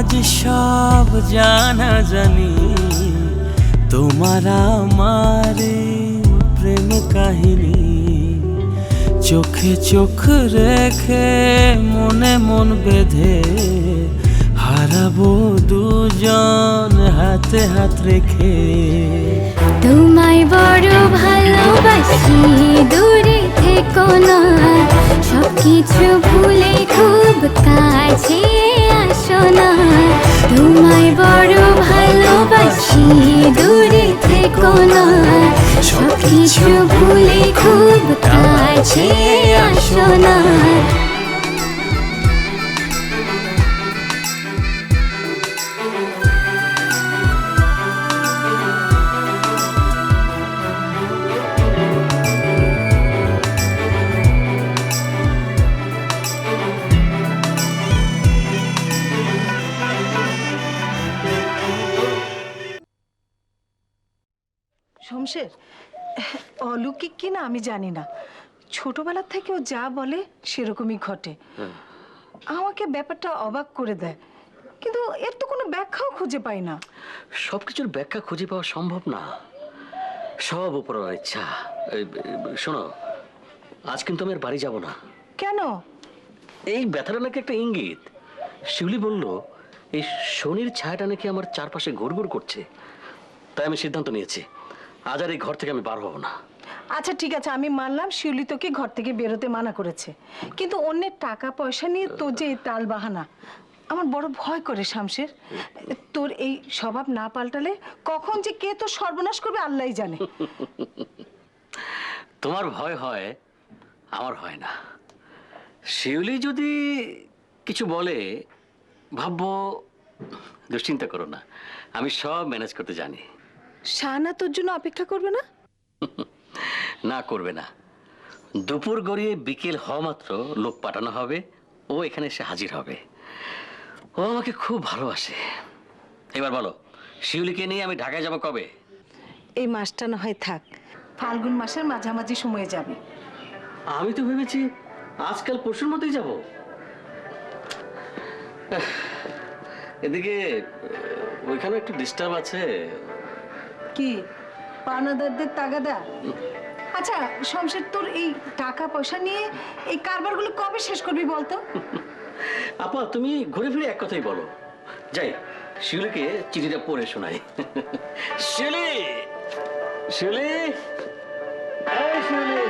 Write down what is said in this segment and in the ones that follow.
আজ সব জানা জানি তোমার আমার প্রেম কাহিনী, চোখে চোখ রেখে মনে মন বেঁধে হারাবো দুজন হাতে হাত রেখে। তোমায় বড় ভালোবাসি, দূরে থেকো না, সবকিছু ভুলে খুব কাছে আসো না। তোমায় বড় ভালোবাসি, দূরে থেকো না, সবকিছু ভুলে খুব কাছে আসো না। শমশের, অলৌকিক কিনা আমি জানি না, ছোটবেলা থেকে ও যা বলে সেরকমই ঘটে। আমাকে ব্যাপারটা অবাক করে দেয়, কিন্তু এর তো কোনো ব্যাখ্যাও খুঁজে পাই না। সবকিছুর ব্যাখ্যা খুঁজে পাওয়া সম্ভব না, সব উপরওয়ালার ইচ্ছা। শোনো, আজ কিন্তু আমি আর বাড়ি যাব না। কেন? এই ব্যথাটা নাকি একটা ইঙ্গিত। শিউলি বলল এই শনির ছায়াটা নাকি আমার চারপাশে ঘুরঘুর করছে, তাই আমি সিদ্ধান্ত নিয়েছি আজ আর এই ঘর থেকে আমি বার হব না। আচ্ছা ঠিক আছে, আমি মানলাম শিউলি তোকে ঘর থেকে বেরোতে মানা করেছে, কিন্তু অন্যের টাকা পয়সা নিয়ে তোর যে তাল বাহানা, আমার বড় ভয় করে শামশের। তোর এই স্বভাব না পাল্টালে কখন যে কে তোর সর্বনাশ করবে আল্লাহই জানে। তোমার ভয় হয়, আমার হয় না। শিউলি যদি কিছু বলে ভাববো, দুশ্চিন্তা করো না, আমি সব ম্যানেজ করতে জানি। শাহানা তোর জন্য অপেক্ষা করবে না? না, করবে না। দুপুর গড়িয়ে বিকেল হওয়া মাত্র লোক পাঠানো হবে, ও এখানে এসে হাজির হবে। ও আমাকে খুব ভালোবাসে। এবার বলো, শিউলিকে নিয়ে আমি ঢাকায় যাব কবে? এই মাসটা না হয় থাক, ফাল্গুন মাসের মাঝামাঝি সময়ে যাবে। আমি তো ভেবেছি আজকাল পরশুর মতোই যাব। এদিকে ওইখানে একটু ডিস্টার্ব আছে। কি পাওনাদারদের তাগাদা? আচ্ছা শমশের, তোর এই টাকা পয়সা নিয়ে এই কারবারগুলো কবে শেষ করবি বলতো? আপা, তুমি ঘুরে ফিরে এক কথাই বলো। যাই, শিউলিকে চিঠিটা পড়ে শোনাই। শিউলি, শিউলি, এই শিউলি।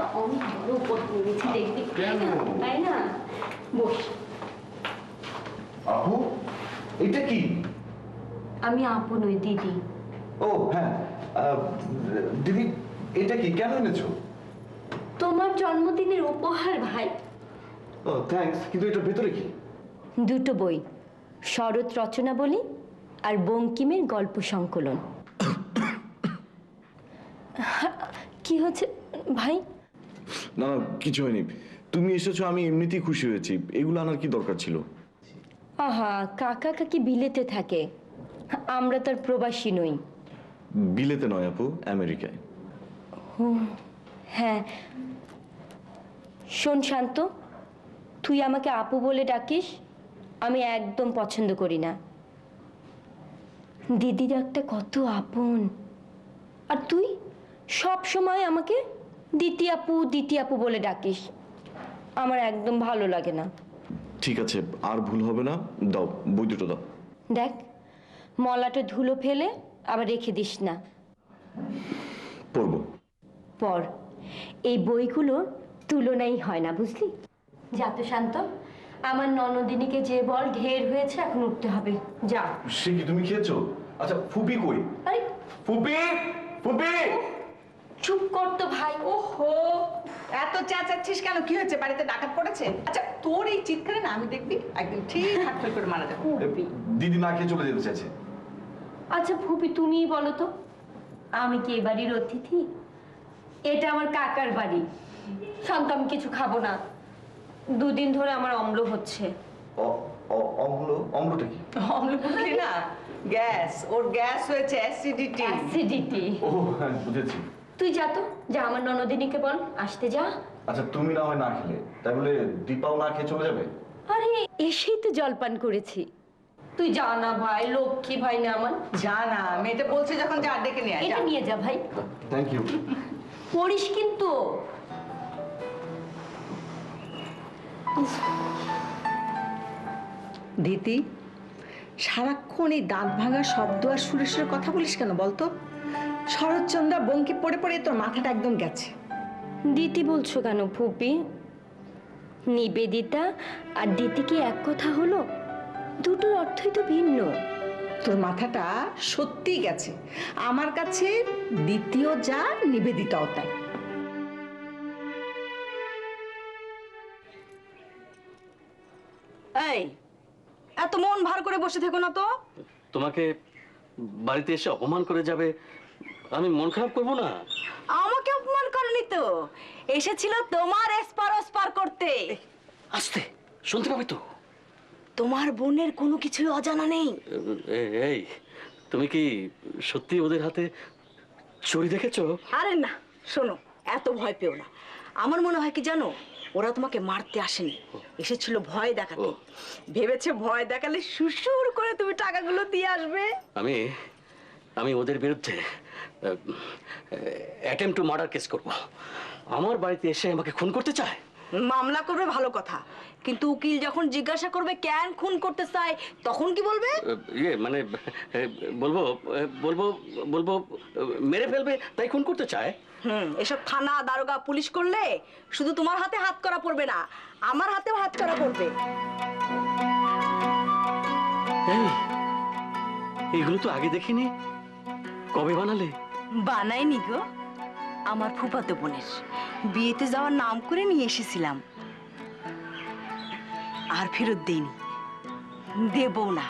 একটা অনেক বড় উপর নিয়েছি, দেখবি? তাই না? বস। আপু, এটা কি? আমি আপু নই, দিদি। ও হ্যাঁ, দিদি এটা কি, কেন এনেছো? তোমার জন্মদিনের উপহার ভাই। ও থ্যাঙ্কস, কিন্তু এটার ভেতরে কি? দুটো বই, শরৎ রচনাবলী আর বঙ্কিমের গল্প সংকলন। কি হচ্ছে ভাই? না না, কিছু হয়নি। তুমি এসেছো, আমি এমনিতেই খুশি হয়েছি। এগুলো আনার কি দরকার ছিল? আহা, কাকা কাকি বিলেতে থাকে, আমরা তার প্রবাসী নই। বিলেতে নয় আপু, আমেরিকায়। হ্যাঁ, শোন শান্ত, তুই আমাকে আপু বলে ডাকিস, আমি একদম পছন্দ করি না। দিদি ডাকটা কত আপন, আর তুই সব সময় আমাকে দিতি আপু বলে ডাকিস, আমার একদম ভালো লাগে না। ঠিক আছে, আর ভুল হবে না। দাও, বই দুটো দাও। দেখ, মলাটা ধুলো ফেলে আবার রেখে দিস না। পড়বো। পর, এই বইগুলোর তুলনাই হয় না, বুঝলি? যা তো শান্ত, আমার ননদিনীকে যে বল ঢের হয়েছে, এখন উঠতে হবে, যা। সে কি, তুমি খেয়েছো? আচ্ছা, ফুপি কই? আরে ফুপি, ফুপি! চুপ কর তো ভাই। ওহো, এত চেঁচাচ্ছিস কেন? কি হয়েছে? বাড়িতে ডাকাত পড়েছে? আচ্ছা, তোর এই চিৎকারে না আমি দেখবি একদিন ঠিক হাটফল করে মারা যাবে। দিদি না খেয়ে চলে যেতে চাইছে। আচ্ছা ফুপি, তুমিই বলো তো, আমি কি এ বাড়ির অতিথি? এটা আমার কাকার বাড়ি। শান্ত, আমি কিছু খাবো না, দুদিন ধরে আমার অম্ল হচ্ছে। অম্ল? অম্লটা কি? অম্ল বুঝলি না? গ্যাস, ওর গ্যাস হয়েছে, অ্যাসিডিটি। অ্যাসিডিটি। ও হ্যাঁ, বুঝেছি। তুই যা তো, যা আমার ননদিনীকে বল আসতে, যা। আচ্ছা, তুমি না হয় না খেলে, তাই বলে দীপাও না খেয়ে চলে যাবে? আরে এসেই তো জলপান করেছি, তুই যা না ভাই, লক্ষ্মী ভাই না আমার। যা না, মেয়েটা বলছে যখন, যা ডেকে নিয়ে আয়, যা। এটা নিয়ে যা ভাই। Thank you. পড়িস কিন্তু। দিদি, সারাক্ষণ এই দাঁত ভাঙা শব্দ আর সুরেশের কথা বলিস কেন বলতো? শরৎচন্দ্র বঙ্কিম পড়ে পড়ে তোর মাথাটা একদম গেছে। দিতি বলছো কেন ফুপি? নিবেদিতা আর দিতি কি এক কথা হলো? দুটোর অর্থই তো ভিন্ন। তোর মাথাটা সত্যিই গেছে। আমার কাছে দ্বিতীয় যা, নিবেদিতাও তাই। এই, এত মন ভার করে বসে থেকো না তো। তোমাকে বাড়িতে এসে অপমান করে যাবে, আমি মন খারাপ করব না? আমাকে অপমান করনি তো, এসেছিল তোমার এসপার করতে। আস্তে, শুনতে পাবে তো? তোমার বোনের কোনো কিছুই অজানা নেই। এই, তুমি কি সত্যি ওদের হাতে ছুরি দেখেছো? আরে না, শোনো, এত ভয় পেও না। আমার মনে হয় কি জানো, ওরা তোমাকে মারতে আসেনি, এসেছিল ভয় দেখাতে। ভেবেছে ভয় দেখালে সুসুর করে তুমি টাকাগুলো দিয়ে আসবে। আমি ওদের বিরুদ্ধে অ্যাটেম্পট টু মার্ডার কেস করব। আমার বাড়িতে এসে আমাকে খুন করতে চায়। মামলা করবে ভালো কথা, কিন্তু উকিল যখন জিজ্ঞাসা করবে কেন খুন করতে চায়, তখন কি বলবে? মানে বলবো বলবো বলবো মেরে ফেলবে তাই খুন করতে চায়। এসব থানা, দারোগা, পুলিশ করলে শুধু তোমার হাতে হাত করা পড়বে না, আমার হাতেও হাত করা পড়বে। এইগুলো তো আগে দেখিনি, কবে বানালে? বানাইনি গো, আমার ফুফাতো বোনের বিয়েতে যাওয়ার নাম করে নিয়ে এসেছিলাম, আর ফেরত দেইনি, দেবও না।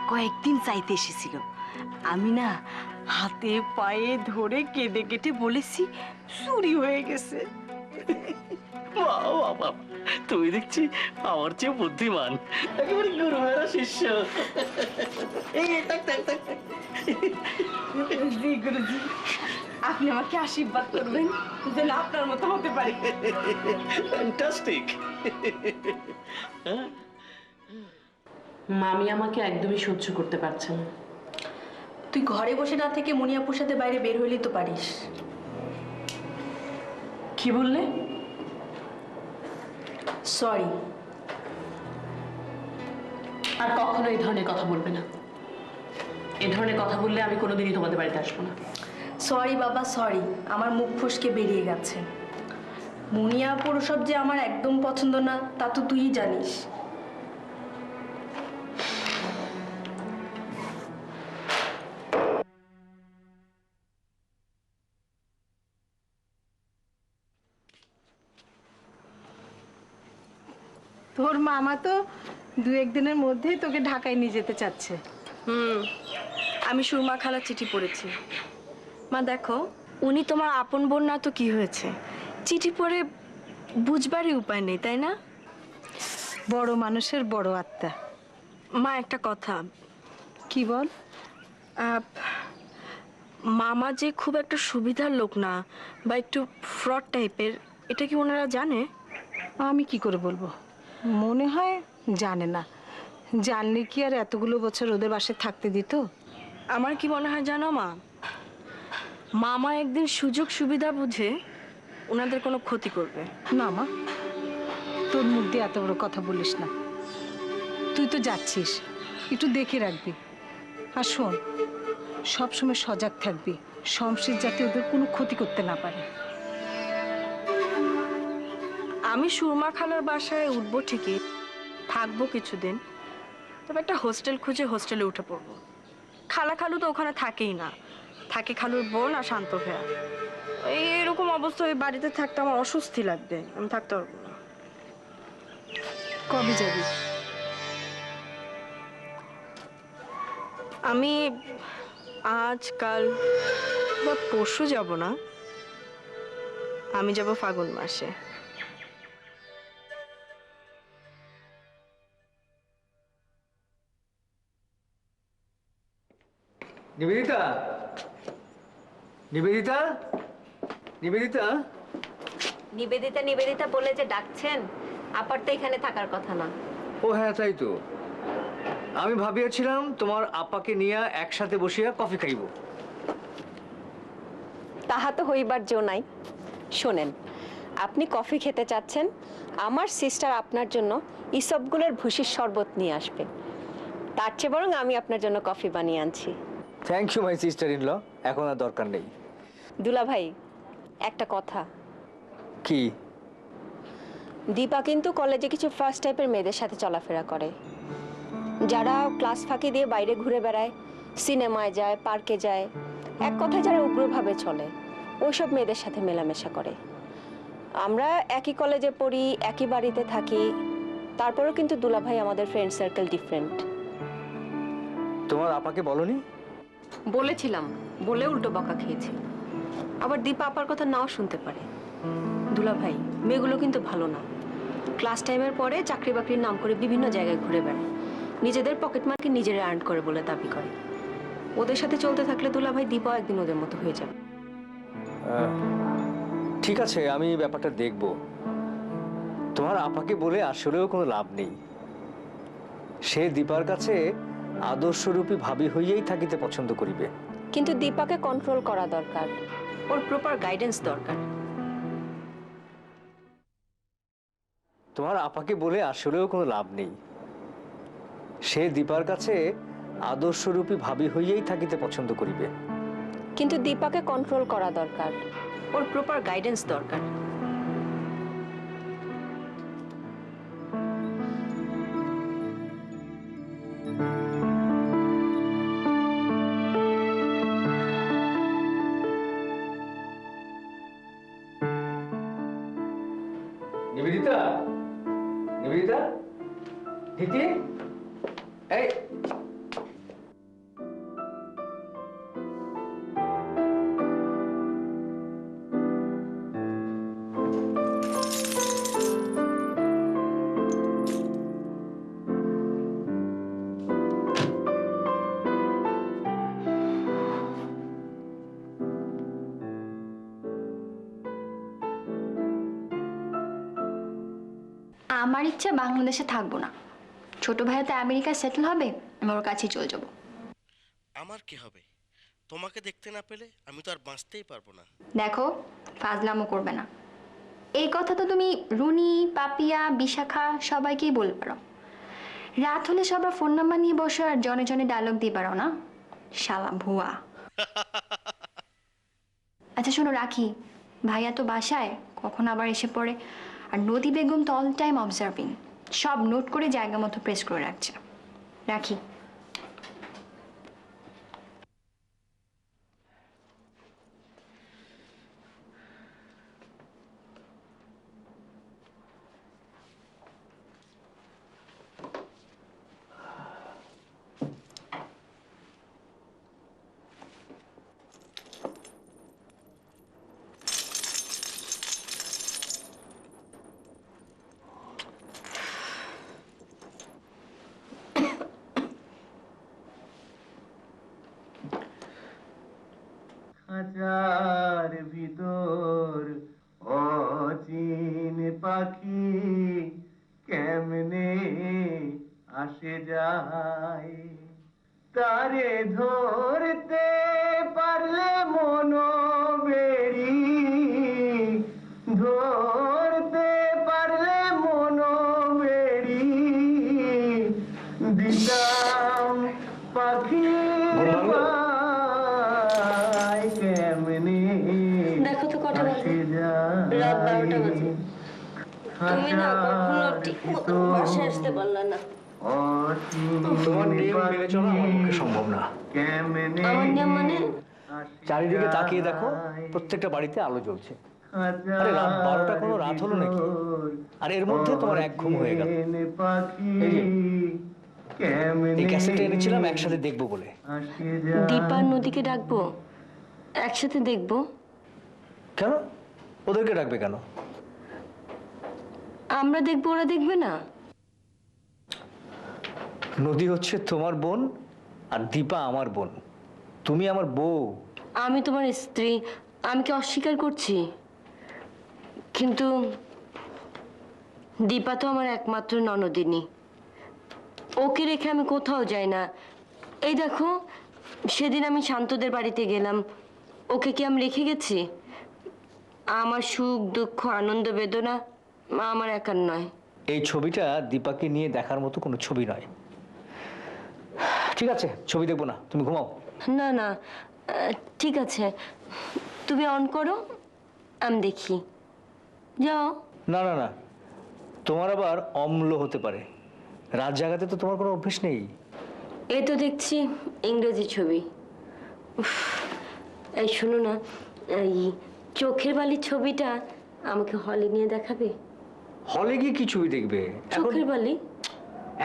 কয়েকদিন চাইতে এসেছিল, আমি না হাতে পায়ে ধরে কেঁদে কেটে বলেছি চুরি হয়ে গেছে। বাবা, তুই দেখছি আমার চেয়ে বুদ্ধিমান, একেবারে গুরুমেরা শিষ্য। গুরুজি, আপনি আমাকে আশীর্বাদ করবেন যেন আপনার মতো হতে পারি। ফ্যান্টাস্টিক। মামি আমাকে একদমই সহ্য করতে পারছে না। তুই ঘরে বসে না থেকে মুনিয়াপুর সাথে বাইরে বের হইলেই তো পারিস। কি বললে? সরি। আর কখনো এই ধরনের কথা বলবে না। এই ধরনের কথা বললে আমি কোনোদিনই তোমাদের বাড়িতে আসবো না। সরি বাবা, সরি, আমার মুখ ফসকে বেরিয়ে গেছে। মুনিয়াপুর সব যে আমার একদম পছন্দ না তা তো তুই জানিস। তোর মামা তো 2-1 দিনের মধ্যেই তোকে ঢাকায় নিয়ে যেতে চাচ্ছে। আমি সুরমা খালার চিঠি পড়েছি। মা দেখো, উনি তোমার আপন বোন না তো কি হয়েছে, চিঠি পড়ে বুঝবারই উপায় নেই, তাই না? বড় মানুষের বড় আত্মা। মা একটা কথা, কি বল? মামা যে খুব একটা সুবিধার লোক না, বা একটু ফ্রড টাইপের, এটা কি ওনারা জানে? আমি কি করে বলবো, মনে হয় জানে না। জানলে কি আর এতগুলো বছর ওদের বাসায় থাকতে দিত? আমার কি মনে হয় জানো মা, মামা একদিন সুযোগ সুবিধা বুঝে ওনাদের কোনো ক্ষতি করবে। না মা, তোর মুখ দিয়ে এত বড় কথা বলিস না। তুই তো যাচ্ছিস, একটু দেখে রাখবি। আর শোন, সবসময় সজাগ থাকবি, শমশের যাতে ওদের কোনো ক্ষতি করতে না পারে। আমি সুরমা খালার বাসায় উঠবো ঠিকই, থাকবো কিছুদিন, তবে একটা হোস্টেল খুঁজে হোস্টেলে উঠে পড়বো। খালু তো ওখানে থাকেই না, থাকে খালুর বোন আর শান্ত ভাইয়া। এরকম অবস্থা ওই বাড়িতে থাকতে আমার অস্বস্তি লাগবে, আমি থাকতে পারবো না। কবে যাবি? আমি আজ কাল বা পরশু যাব না, আমি যাব ফাগুন মাসে। নিবেদিতা, নিবেদিতা, নিবেদিতা। নিবেদিতা নিবেদিতা বলে যে ডাকছেন, আপার তো এখানে থাকার কথা না। ও হ্যাঁ, তাই তো। আমি ভাবিয়াছিলাম তোমার আপাকে নিয়ে একসাথে বসিয়া কফি খাইব। তাহা তো হইবার জো নাই। শোনেন, আপনি কফি খেতে চাচ্ছেন, আমার সিস্টার আপনার জন্য ইসবগুলোর ভুসির শরবত নিয়ে আসবে। তার চেয়ে বরং আমি আপনার জন্য কফি বানিয়ে আনছি। Thank you my sister in law, এখন আর দরকার নেই। দুলা ভাই, একটা কথা। কি? দীপা কিন্তু কলেজে কিছু ফার্স্ট টাইপের মেয়েদের সাথে চলাফেরা করে, যারা ক্লাস ফাঁকি দিয়ে বাইরে ঘুরে বেড়ায়, সিনেমায় যায়, পার্কে যায়, এক কথায় যারা উগ্রভাবে চলে, ওইসব মেয়েদের সাথে মেলামেশা করে। আমরা একই কলেজে পড়ি, একই বাড়িতে থাকি, তারপরেও কিন্তু দুলাভাই আমাদের ফ্রেন্ড সার্কেল ডিফারেন্ট। তোমার আপাকে বলনি? বলেছিলাম, বলে উল্টো বকা খেয়েছি। আবার দীপা আপার কথা নাও শুনতে পারে। দুলাভাই, মেয়েগুলো কিন্তু ভালো না। ক্লাস টাইমের পরে চাকরি বাকরির নাম করে বিভিন্ন জায়গায় ঘুরে বেড়ায়, নিজেদের পকেট মার্কে নিজেরা আর্ন করে বলে দাবি করে। ওদের সাথে চলতে থাকলে দুলাভাই, দীপা একদিন ওদের মতো হয়ে যাবে। ঠিক আছে, আমি ব্যাপারটা দেখব। তোমার আপাকে বলে আসলেও কোনো লাভ নেই। সে দীপার কাছে আদর্শরূপী ভাবি হইয়াই থাকিতে পছন্দ করিবে। কিন্তু দীপাকে কন্ট্রোল করা দরকার, ওর প্রপার গাইডেন্স দরকার। তোমার আপাকে বলে আসলেও কোনো লাভ নেই। সে দীপার কাছে আদর্শরূপী ভাবি হইয়াই থাকিতে পছন্দ করিবে। কিন্তু দীপাকে কন্ট্রোল করা দরকার, ওর প্রপার গাইডেন্স দরকার। নিবেদিতা, নিবেদিতা, দিদি, এই আমার ইচ্ছা বাংলাদেশে থাকবো না, ছোট ভাইয়া তো আমেরিকায় সেটেল হবে, আমি ওর কাছেই চলে যাবো। আমার কি হবে? তোমাকে দেখতে না পেলে আমি তো আর বাঁচতেই পারবো না। দেখো, ফাজলামো করবে না। এই কথা তো তুমি রুনি, পাপিয়া, বিশাখা সবাইকেই বলতে পারো। রাত হলে সবার ফোন নাম্বার নিয়ে বসে আর জনে জনে ডায়লগ দিয়ে পারো না, শালা ভুয়া। আচ্ছা শোনো, রাখি। ভাইয়া তো বাসায়, কখন আবার এসে পড়ে। আর নদী বেগম তো অল টাইম অবজার্ভিং, সব নোট করে জায়গা মতো প্রেস করে রাখছে। রাখি। হাজার ভিতর অচিন পাখি কেমনে আসে যায়, তারে ধরতে পারলে মনো বেড়ি, ধরতে পারলে মনো বেড়ি দিতাম পাখির পায় কেমনে দেখো তো কটা বাজে, আসে যায়। রাত 12টা বাজে। তুমি না কখনো ঠিক মতো বাসায় আসতে পারলে না। তোমার নিয়ম মেনে চলা আমার পক্ষে সম্ভব না। আমার নিয়ম মানে? চারিদিকে তাকিয়ে দেখো, প্রত্যেকটা বাড়িতে আলো জ্বলছে। আরে রাত 12টা কোনো রাত হলো নাকি? আর এর মধ্যে তোমার এক ঘুম হয়ে গেল। এই যে, এই ক্যাসেটটা এনেছিলাম একসাথে দেখবো বলে। দীপা নদীকে ডাকবো, একসাথে দেখবো। কেন? ওদেরকে ডাকবে কেন? আমরা দেখবো, ওরা দেখবে না? নদী হচ্ছে তোমার বোন আর দীপা আমার বোন। তুমি আমার বউ। আমি তোমার স্ত্রী, আমি কি অস্বীকার করছি? কিন্তু দীপা তো আমার একমাত্র ননদিনী, ওকে রেখে আমি কোথাও যাই না। এই দেখো, সেদিন আমি শান্তদের বাড়িতে গেলাম, ওকে কি আমি রেখে গেছি? আমার সুখ দুঃখ আনন্দ বেদনা আমার একার নয়। এই ছবিটা দীপাকে নিয়ে দেখার মতো কোনো ছবি নয়। ঠিক আছে, ছবি দেখবো না, তুমি ঘুমাও। না না, ঠিক আছে, তুমি অন করো, আমি দেখি। যাও। না না না, তোমার আবার অম্ল হতে পারে। রাত জাগাতে তো তোমার কোনো অভ্যেস নেই। এই তো দেখছি ইংরেজি ছবি। উফ, এই শোনো না, এই চোখের বালির ছবিটা আমাকে হলে নিয়ে দেখাবে? হলে গিয়ে কি ছবি দেখবে? চোখের বালি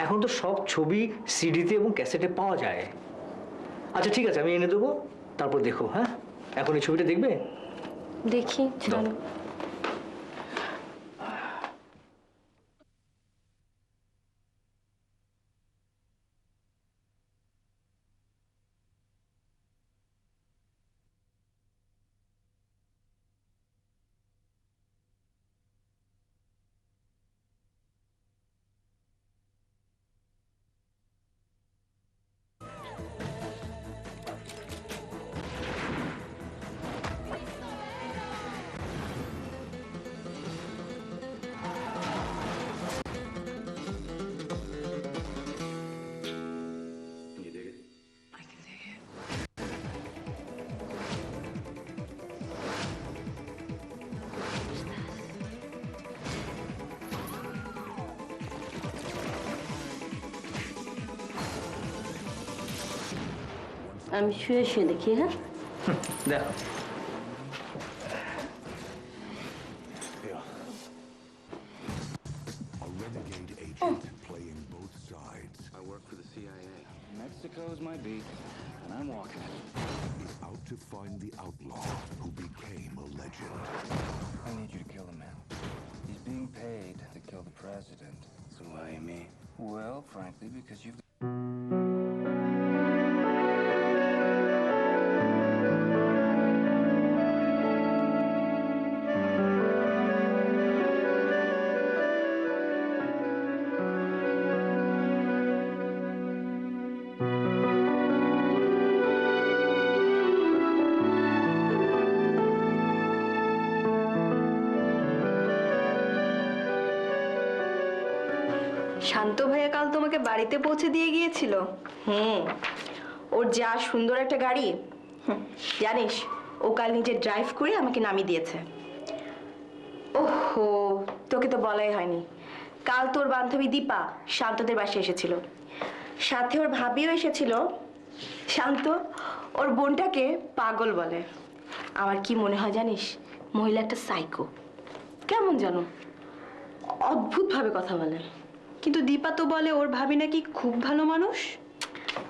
এখন তো সব ছবি সিডিতে এবং ক্যাসেটে পাওয়া যায়। আচ্ছা ঠিক আছে, আমি এনে দেবো, তারপর দেখো। হ্যাঁ, এখন এই ছবিটা দেখবে? দেখি, চলো। আমি শুয়ে শুয়ে দেখি। হ্যাঁ, দেখো। A renegade agent playing both sides. I work for the CIA. Mexico's my beat, and I'm walking it. He's out to find the outlaw who became a legend. I need you to kill the man. He's being paid to kill the president. So why me? Well, frankly, because you've... শান্ত ভাইয়া কাল তোমাকে বাড়িতে পৌঁছে দিয়ে গিয়েছিল? ওর যা সুন্দর একটা গাড়ি, জানিস ও কাল নিজে ড্রাইভ করে আমাকে নামিয়ে দিয়েছে। ওহো, তোকে তো বলাই হয়নি, কাল তোর বান্ধবী দীপা শান্তদের বাসায় এসেছিল, সাথে ওর ভাবিও এসেছিল। শান্ত ওর বোনটাকে পাগল বলে। আমার কি মনে হয় জানিস, মহিলা একটা সাইকো, কেমন জানো অদ্ভুতভাবে কথা বলে। কিন্তু দীপা তো বলে ওর ভাবি নাকি খুব ভালো মানুষ।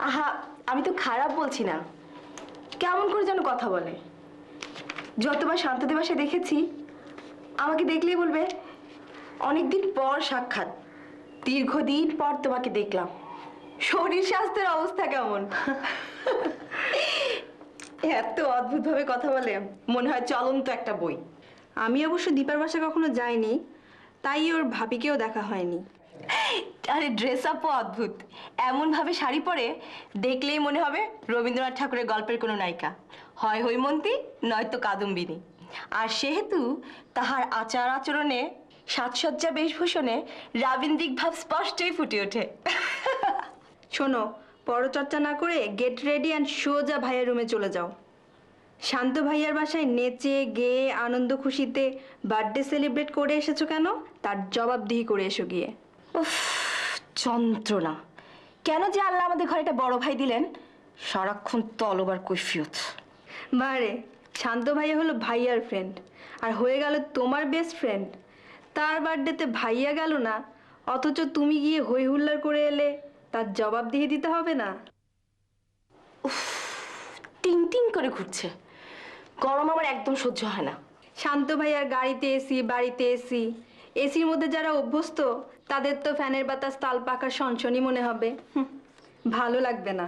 আহা, আমি তো খারাপ বলছি না, কেমন করে যেন কথা বলে। যতবার শান্তদের বাসায় দেখেছি, আমাকে দেখলেই বলবে অনেকদিন পর সাক্ষাৎ, দীর্ঘদিন পর তোমাকে দেখলাম, শরীর স্বাস্থ্যের অবস্থা কেমন। এত অদ্ভুতভাবে কথা বলে, মনে হয় চলন্ত একটা বই। আমি অবশ্য দীপার বাসায় কখনো যাইনি, তাই ওর ভাবিকেও দেখা হয়নি। আরে ড্রেস আপও অদ্ভুত, এমন ভাবে শাড়ি পরে দেখলেই মনে হবে রবীন্দ্রনাথ ঠাকুরের গল্পের কোনো নায়িকা, হয় হৈমন্তী নয়তো কাদম্বিনী। আর সেহেতু তাহার আচার আচরণে, সাজসজ্জা বেশভূষণে রাবীন্দ্রিক ভাব স্পষ্টই ফুটে ওঠে। শোনো, পরচর্চা না করে গেট রেডি অ্যান্ড সোজা ভাইয়ের রুমে চলে যাও। শান্ত ভাইয়ার বাসায় নেচে গেয়ে আনন্দ খুশিতে বার্থডে সেলিব্রেট করে এসেছো কেন, তার জবাবদিহি করে এসো গিয়ে। উফ, যন্ত্রণা! কেন যে আল্লাহ আমাদের ঘরে একটা বড় ভাই দিলেন, সারাক্ষণ তলবার কৈফিয়ত। বারে, শান্ত ভাইয়া হলো ভাইয়ার ফ্রেন্ড, আর হয়ে গেল তোমার বেস্ট ফ্রেন্ড। তার বার্থডেতে ভাইয়া গেল না, অথচ তুমি গিয়ে হই হুল্লার করে এলে, তার জবাবদিহি দিতে হবে না? টিং টিং করে ঘুরছে, গরম আমার একদম সহ্য হয় না। শান্ত ভাইয়ার গাড়িতে এসি, বাড়িতে এসি, এসির মধ্যে যারা অভ্যস্ত তাদের তো ফ্যানের বাতাস তাল পাকার সনসনি মনে হবে। ভালো লাগবে না।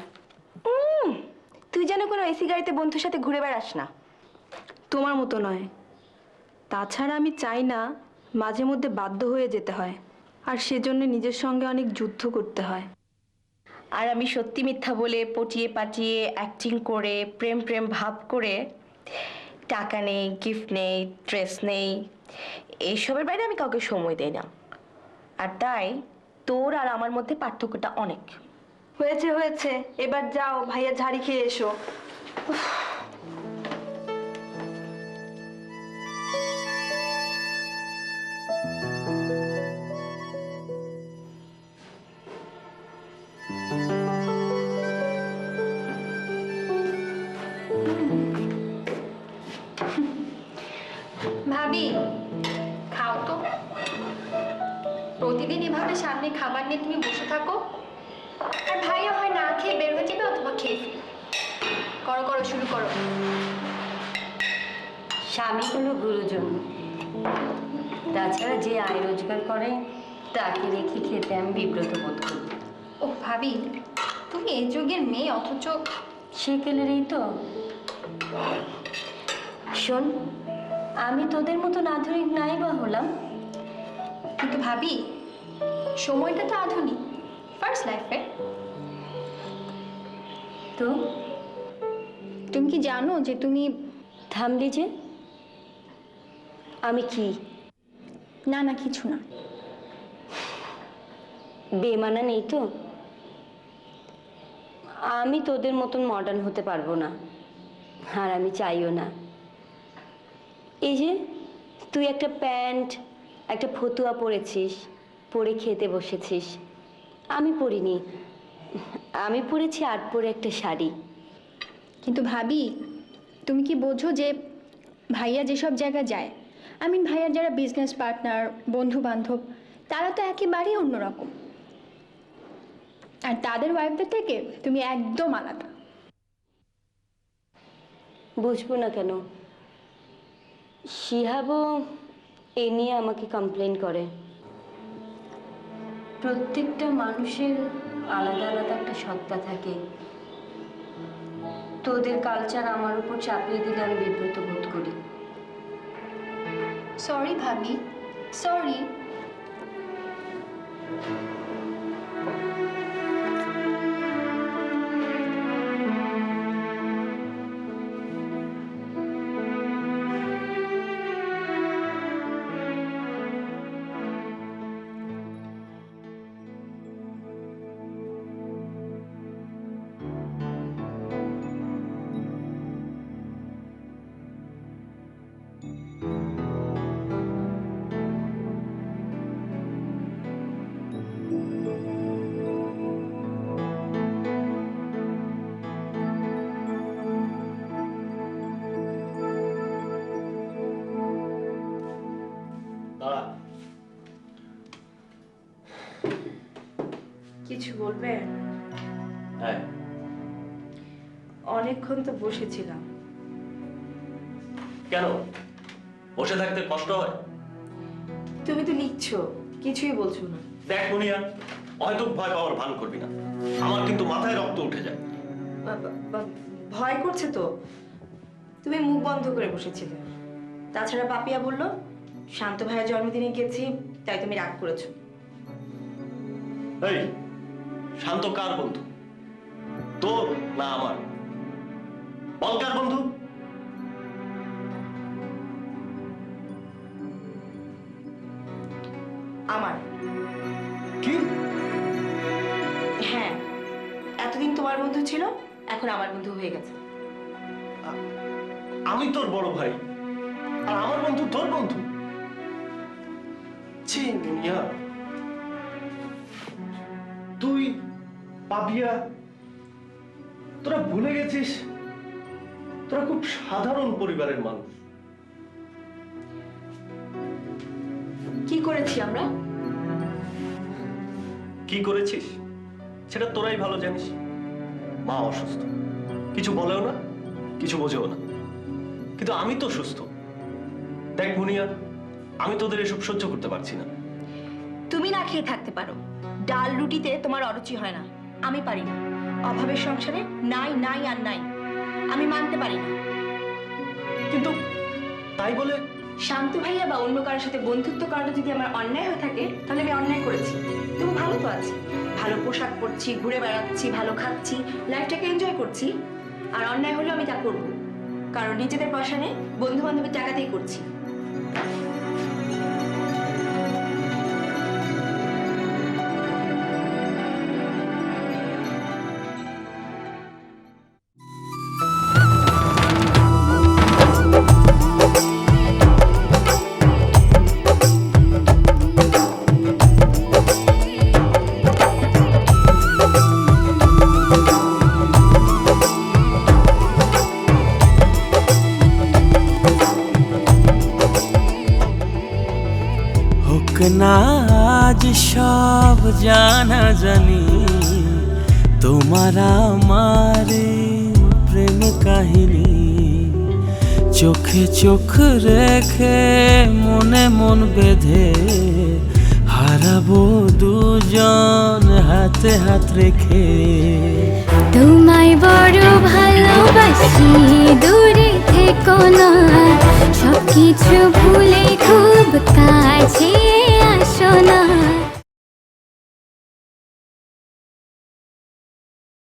তুই যেন কোনো এসি গাড়িতে বন্ধুর সাথে ঘুরে বেড়াস না। তোমার মতো নয়। তাছাড়া আমি চাই না মাঝে মধ্যে বাধ্য হয়ে যেতে হয়, আর সেজন্য নিজের সঙ্গে অনেক যুদ্ধ করতে হয়। আর আমি সত্যি মিথ্যা বলে পটিয়ে পাটিয়ে অ্যাক্টিং করে প্রেম প্রেম ভাব করে টাকা নেই, গিফট নেই, ড্রেস নেই, এইসবের বাইরে আমি কাউকে সময় দেই না। আর তাই তোর আর আমার মধ্যে পার্থক্যটা অনেক। হয়েছে হয়েছে, এবার যাও ভাইয়া ঝাড়ি খেয়ে এসো। ভাবি, খাও তো। প্রতিদিন এভাবে সামনে খাবার নিয়ে তুমি বসে থাকো, আর ভাইয়া হয় না খেয়ে বের হয়ে যাবে অথবা খেয়ে ফেলবে। করো করো, শুরু করো। স্বামী হলো গুরুজন, তাছাড়া যে আয় রোজগার করে তাকে রেখে খেতে আমি বিব্রত বোধ করি। ও ভাবি, তুমি এই যুগের মেয়ে, অথচ সেকেলেরই তো। শোন, আমি তোদের মতন আধুনিক নাই বা হলাম, কিন্তু ভাবি সময়টা তো আধুনিক, ফার্স্ট লাইফে। তো তুমি কি জানো যে তুমি থামলি যে? আমি কি? না না, কিছু না। বেমানা নেই তো? আমি তোদের মতন মডার্ন হতে পারবো না, আর আমি চাইও না। এই যে তুই একটা প্যান্ট, একটা ফতুয়া পরেছিস, পরে খেতে বসেছিস, আমি পরিনি। আমি পরেছি আট পরে একটা শাড়ি। কিন্তু ভাবি, তুমি কি বোঝো যে ভাইয়া যেসব জায়গায় যায়, ভাইয়ার যারা বিজনেস পার্টনার, বন্ধু বান্ধব, তারা তো একেবারেই অন্যরকম, আর তাদের ওয়াইফদের থেকে তুমি একদম আলাদা। বুঝবো না কেন? শিহাবও এ নিয়ে আমাকে কমপ্লেন করে। প্রত্যেকটা মানুষের আলাদা আলাদা একটা সত্তা থাকে, তোদের কালচার আমার উপর চাপিয়ে দিলে আমি বিব্রত বোধ করি। সরি ভাবি, সরি। বলবে? হ্যাঁ, অনেকক্ষণ তো বসেছিলাম। কেন বসে থাকতে কষ্ট হয়? তুমি তো নিচ্ছ, কিছুই বলছো না। দেখ মুনিয়া, হয়তো ভয় পাওয়ার ভান করবি না, আমার কিন্তু মাথায় রক্ত উঠে যায়। ভয় করছে তো? তুমি মুখ বন্ধ করে বসেছিলে। তাছাড়া পাপিয়া বলল শান্ত ভাইয়ের জন্মদিনে গেছি, তাই তুমি রাগ করেছো। এই শান্ত কার বন্ধু, তোর না আমার? বল কার বন্ধু? আমার। কি? হ্যাঁ, এতদিন তোমার বন্ধু ছিল, এখন আমার বন্ধু হয়ে গেছে। আমি তোর বড় ভাই, আর আমার বন্ধু তোর বন্ধু? ছি মুনিয়া, তুই পাপিয়া তোরা ভুলে গেছিস তোরা খুব সাধারণ পরিবারের মানুষ। কি করেছি আমরা? কি করেছিস সেটা তোরাই ভালো জানিস। মা অসুস্থ, কিছু বলেও না, কিছু বোঝেও না, কিন্তু আমি তো সুস্থ। দেখ মুনিয়া, আমি তোদের এসব সহ্য করতে পারছি না। তুমি না খেয়ে থাকতে পারো, ডাল রুটিতে তোমার অরুচি হয় না, আমি পারি না। অভাবের সংসারে নাই নাই আর নাই, আমি মানতে পারি না। কিন্তু তাই বলে শান্ত ভাইয়া বা অন্য কারোর সাথে বন্ধুত্ব করাটা যদি আমার অন্যায় হয়ে থাকে, তাহলে আমি অন্যায় করেছি। তুমি ভালো তো আছি, ভালো পোশাক পরছি, ঘুরে বেড়াচ্ছি, ভালো খাচ্ছি, লাইফটাকে এনজয় করছি। আর অন্যায় হলেও আমি তা করবো, কারণ নিজেদের পয়সা নেই, বন্ধু বান্ধবের টাকাতেই করছি। না আজ সব জানা জানি তোমার আমার প্রেম কাহিনী, চোখে চোখ রেখে মনে মন বেঁধে হারাবো দুজন হাতে হাত রেখে। তোমায় বড় ভালোবাসি, দূরে থেকো না, সবকিছু ভুলে খুব কাছে আসো না।